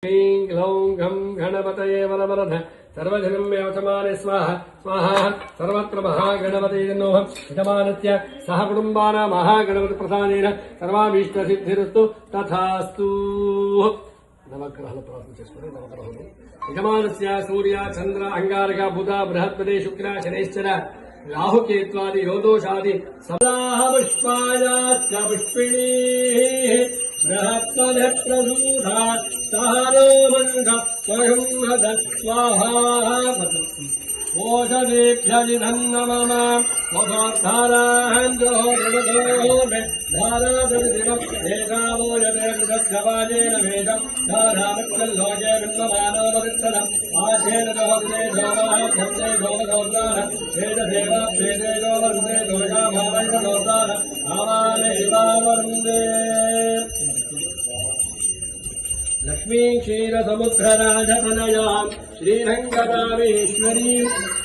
क्लीं ग्लौं घं गणपतये वरवरध सर्वजनं व्यवचमाने स्वाहा स्वाहा सर्वत्र महागणपतये नमः यजमानस्य सह कुटुम्बानां महागणपतिप्रसादेन सर्वाभीष्टसिद्धिरस्तु तथास्तु नवग्रहाలు ప్రార్థన చేసుకుని నవగ్రహాలు యజమానస్య సూర్య చంద్ర అంగారక బుధ బృహస్పతి శుక్ర శనైశ్చర రాహుకేత్వాది యోదోషాది సదాహ పుష్పాయాచ్చ పుష్పిణీ బృహస్పతి ప్రసూఢా సహనో మంగ స్వయంహద స్వాహా ఓషధేభ్యజిధన్నమమ వధారాహంజోర్వధోర్వే ధారాదృదివం ఏకావోజదేవృతస్యవాజేన వేదం ధారామక్కల్లోకే బింబమానో పవిత్రనం ఆధ్యేన దోహదే దోవాహ్యందే దోవదోర్దాన వేదదేవ వేదే దోవర్దే దోషాభావైన దోర్దాన ఆవానే ఇవావర్దే लक्ष्मी क्षीर समुद्र राजतनयां श्रीरंगरामेश्वरी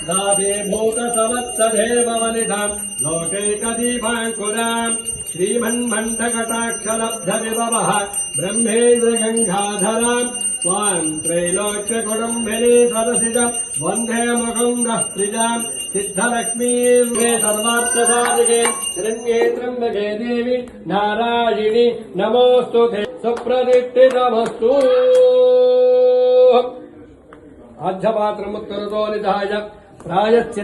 दादे भूत समत्सदेव वनिधां लोकैकदीपाङ्कुरां श्रीमन्मण्डकटाक्षलब्ध विभवः ब्रह्मेन्द्र गंगाधरां स्वां त्रैलोक्य कुटुम्बिनी सरसिजं वन्दे मुकुन्दः प्रियां सिद्धलक्ष्मीर्वे सर्वार्थसाधिके शरण्ये त्र्यम्बके देवी नारायणी नमोऽस्तुते सुप्रतिष्ठितमस्तु अर्धपात्रमुत्तरतो निधाय प्रायश्चित्